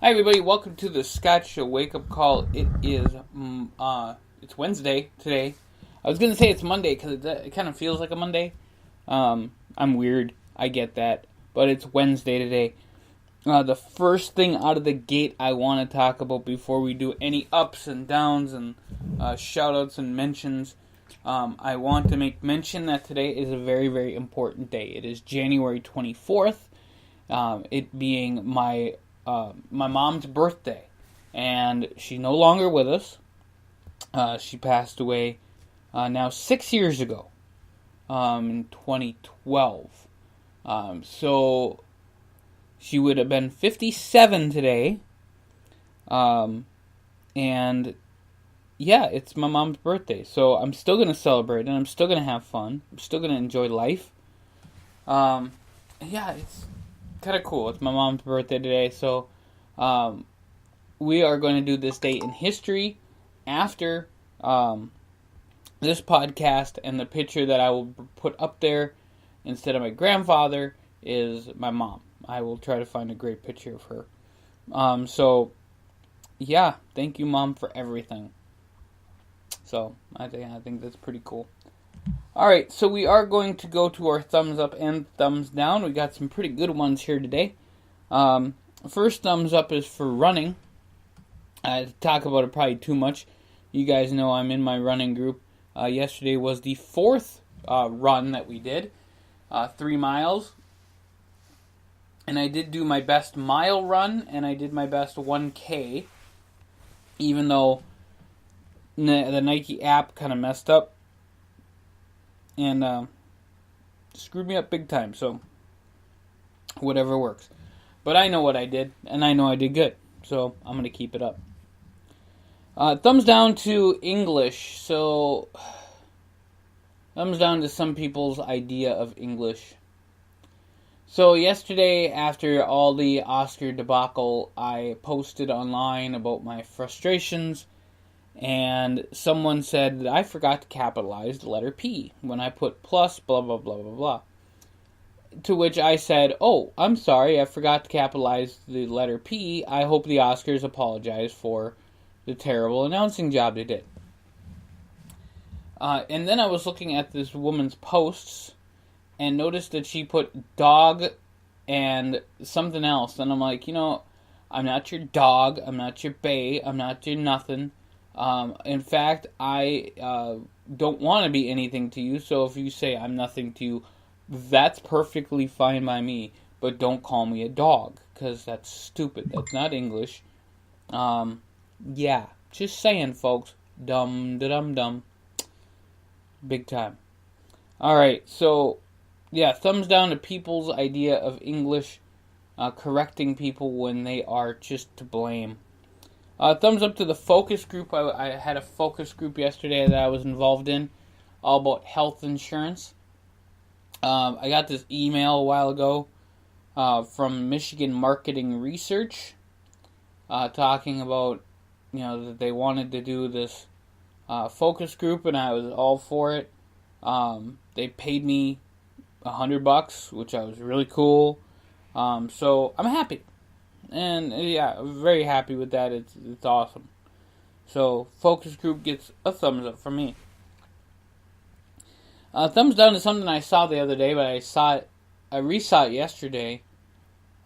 Hi everybody, welcome to the Thescottshow wake-up call. It's Wednesday today. I was going to say it's Monday because it kind of feels like a Monday. I'm weird, I get that, but it's Wednesday today. The first thing out of the gate I want to talk about before we do any ups and downs and shout-outs and mentions, I want to make mention that today is a very, very important day. It is January 24th, it being my mom's birthday, and she's no longer with us. She passed away now 6 years ago, in 2012. So she would have been 57 today, and yeah, it's my mom's birthday. So I'm still going to celebrate, and I'm still going to have fun. I'm still going to enjoy life. Yeah, it's kind of cool. It's my mom's birthday today, so we are going to do this day in history after this podcast, and the picture that I will put up there instead of my grandfather is my mom. I will try to find a great picture of her. So yeah, thank you, Mom, for everything. So I think that's pretty cool. Alright, so we are going to go to our thumbs up and thumbs down. We got some pretty good ones here today. First thumbs up is for running. I talk about it probably too much. You guys know I'm in my running group. Yesterday was the fourth run that we did. 3 miles. And I did do my best mile run, and I did my best 1K. Even though the Nike app kind of messed up. And screwed me up big time, so whatever works. But I know what I did, and I know I did good, so I'm going to keep it up. Thumbs down to English. So, thumbs down to some people's idea of English. So yesterday, after all the Oscar debacle, I posted online about my frustrations. And someone said that I forgot to capitalize the letter P when I put plus blah blah blah blah blah. To which I said, "Oh, I'm sorry, I forgot to capitalize the letter P. I hope the Oscars apologize for the terrible announcing job they did." And then I was looking at this woman's posts and noticed that she put dog and something else. And I'm like, I'm not your dog, I'm not your bae, I'm not your nothing. In fact, I don't want to be anything to you, so if you say I'm nothing to you, that's perfectly fine by me, but don't call me a dog, because that's stupid. That's not English. Yeah, just saying, folks. Dum. Big time. Alright, so, yeah, thumbs down to people's idea of English, correcting people when they are just to blame. Thumbs up to the focus group. I had a focus group yesterday that I was involved in, all about health insurance. I got this email a while ago from Michigan Marketing Research talking about, that they wanted to do this focus group, and I was all for it. They paid me $100, which I was really cool. So I'm happy. And yeah, I'm very happy with that. It's awesome. So focus group gets a thumbs up from me. Thumbs down to something I saw the other day, but I resaw it yesterday.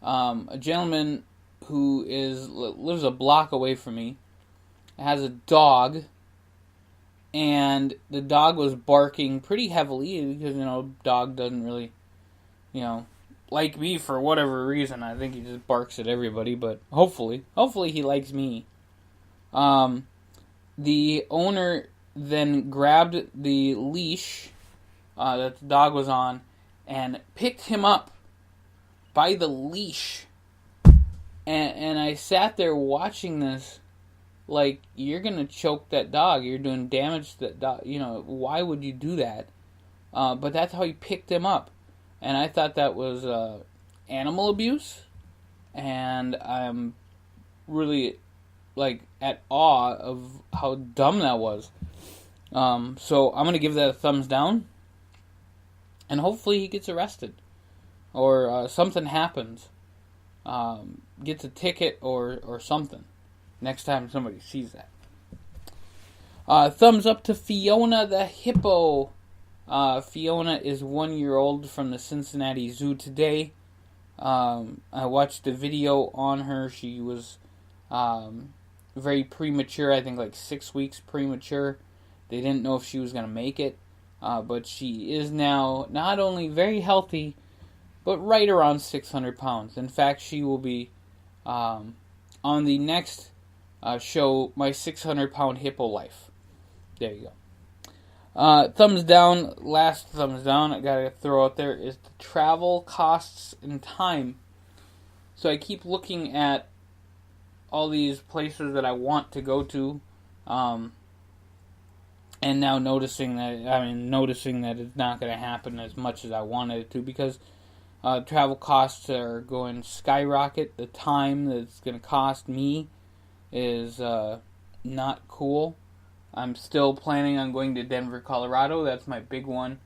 A gentleman who lives a block away from me has a dog, and the dog was barking pretty heavily because dog doesn't really like me for whatever reason. I think he just barks at everybody, but hopefully he likes me. The owner then grabbed the leash that the dog was on and picked him up by the leash. And I sat there watching this like, you're going to choke that dog. You're doing damage to that dog. Why would you do that? But that's how he picked him up. And I thought that was animal abuse, and I'm really, at awe of how dumb that was. So I'm going to give that a thumbs down, and hopefully he gets arrested, or something happens. gets a ticket or something next time somebody sees that. Thumbs up to Fiona the hippo. Fiona is 1 year old from the Cincinnati Zoo today. I watched a video on her. She was very premature, I think like 6 weeks premature. They didn't know if she was going to make it, but she is now not only very healthy, but right around 600 pounds. In fact, she will be on the next show, My 600 Pound Hippo Life. There you go. Thumbs down, last thumbs down, I gotta throw out there, is the travel costs and time. So I keep looking at all these places that I want to go to, and now noticing that it's not going to happen as much as I wanted it to, because travel costs are going skyrocket. The time that it's going to cost me is not cool. I'm still planning on going to Denver, Colorado. That's my big one.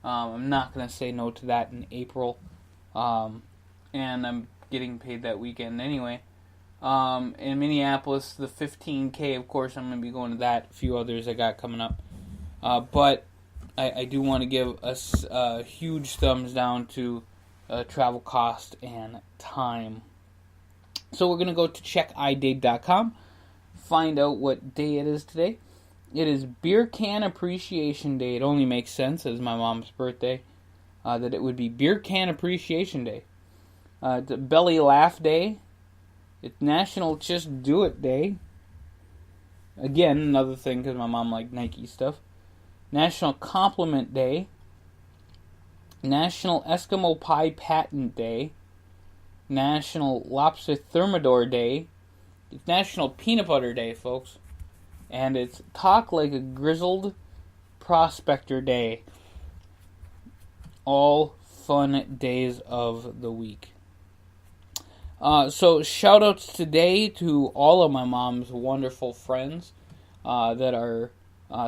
I'm not going to say no to that in April. And I'm getting paid that weekend anyway. In Minneapolis, the 15K, of course, I'm going to be going to that. A few others I got coming up. But I do want to give a huge thumbs down to travel cost and time. So we're going to go to checkidate.com, find out what day it is today. It is Beer Can Appreciation Day. It only makes sense, as my mom's birthday, that it would be Beer Can Appreciation Day. It's Belly Laugh Day. It's National Just Do It Day. Again, another thing, because my mom liked Nike stuff. National Compliment Day. National Eskimo Pie Patent Day. National Lobster Thermidor Day. It's National Peanut Butter Day, folks. And it's Talk Like a Grizzled Prospector Day. All fun days of the week. So shout outs today to all of my mom's wonderful friends that are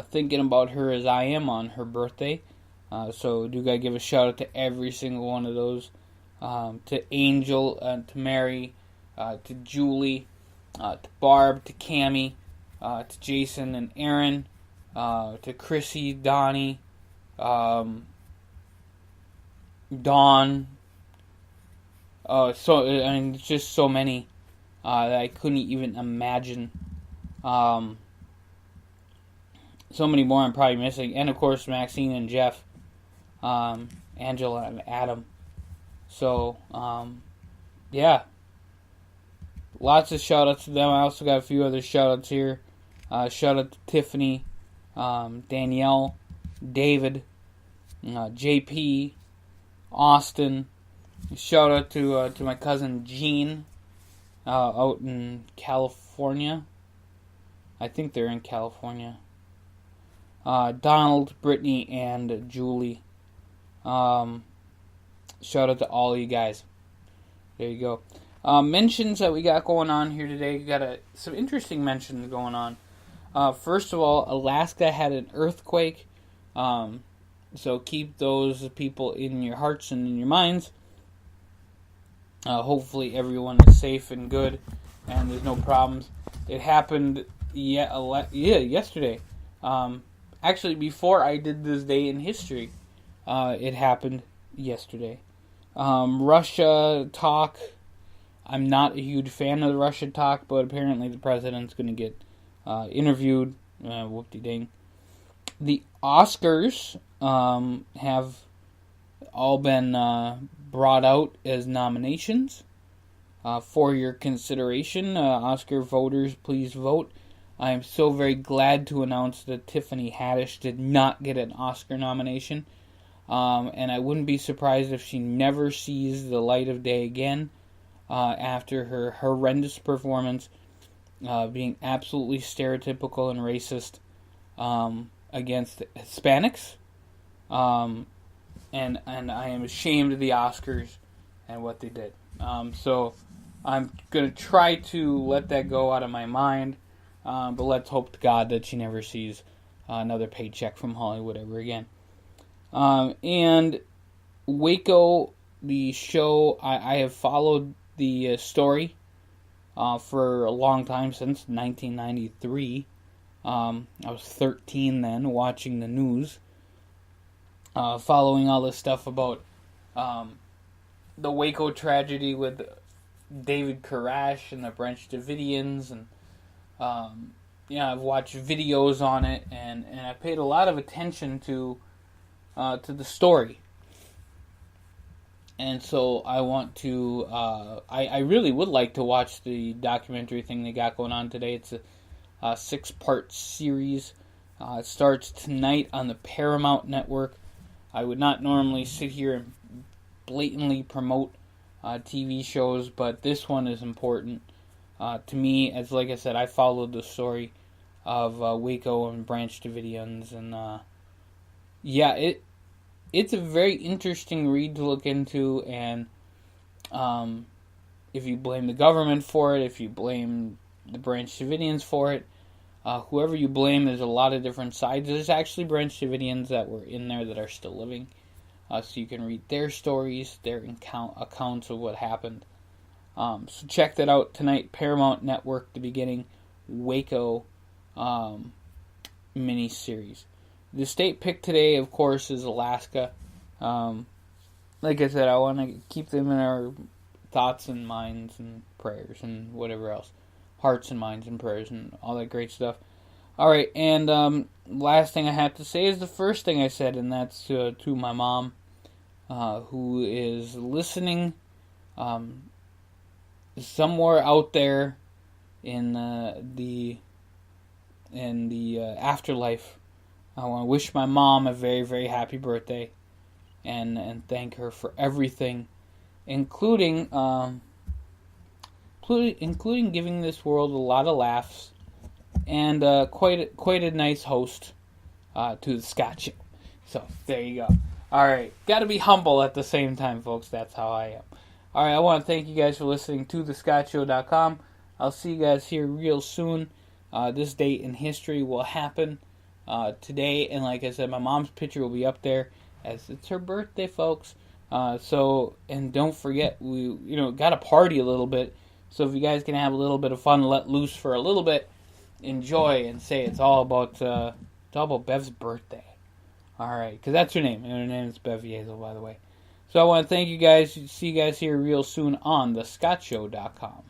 thinking about her as I am on her birthday. So do gotta give a shout out to every single one of those. To Angel, to Mary, to Julie, to Barb, to Cammie, to Jason and Aaron, to Chrissy, Donnie, Dawn. Just so many that I couldn't even imagine. So many more I'm probably missing, and of course Maxine and Jeff, Angela and Adam. So yeah, lots of shout outs to them. I also got a few other shout outs here. Shout out to Tiffany, Danielle, David, JP, Austin. Shout out to my cousin Jean out in California. I think they're in California. Donald, Brittany, and Julie. Shout out to all you guys. There you go. Mentions that we got going on here today. We got some interesting mentions going on. First of all, Alaska had an earthquake. So keep those people in your hearts and in your minds. Hopefully everyone is safe and good, and there's no problems. It happened yesterday. Actually, before I did this day in history, it happened yesterday. Russia talk. I'm not a huge fan of the Russia talk, but apparently the president's going to get interviewed. Whoop-de-ding. The Oscars have all been brought out as nominations for your consideration. Oscar voters, please vote. I am so very glad to announce that Tiffany Haddish did not get an Oscar nomination. And I wouldn't be surprised if she never sees the light of day again after her horrendous performance, being absolutely stereotypical and racist against Hispanics. And I am ashamed of the Oscars and what they did. So I'm going to try to let that go out of my mind. But let's hope to God that she never sees another paycheck from Hollywood ever again. And Waco, the show, I have followed the story for a long time, since 1993. I was 13 then, watching the news, following all this stuff about the Waco tragedy with David Koresh and the Branch Davidians, and I've watched videos on it, and I paid a lot of attention to the story. And so I want to, I really would like to watch the documentary thing they got going on today. It's a 6-part series. It starts tonight on the Paramount Network. I would not normally sit here and blatantly promote TV shows, but this one is important to me. As like I said, I followed the story of Waco and Branch Davidians, and it's a very interesting read to look into. And if you blame the government for it, if you blame the Branch Davidians for it, whoever you blame, there's a lot of different sides. There's actually Branch Davidians that were in there that are still living. So you can read their stories, their accounts of what happened. So check that out tonight, Paramount Network, the beginning, Waco mini-series. The state pick today, of course, is Alaska. Like I said, I want to keep them in our thoughts and minds and prayers and whatever else. Hearts and minds and prayers and all that great stuff. Alright, and last thing I have to say is the first thing I said, and that's to my mom, who is listening somewhere out there in the afterlife. I want to wish my mom a very, very happy birthday, and thank her for everything, including giving this world a lot of laughs, and quite a nice host to the Thescottshow. So there you go. All right, got to be humble at the same time, folks. That's how I am. All right, I want to thank you guys for listening to Thescottshow.com. I'll see you guys here real soon. This date in history will happen today, and like I said, my mom's picture will be up there as it's her birthday, folks. And don't forget, we got to party a little bit. So if you guys can have a little bit of fun, let loose for a little bit, enjoy, and say it's all about Bev's birthday. All right, because that's her name, and her name is Bev Yezel, by the way. So I want to thank you guys. See you guys here real soon on thescottshow.com.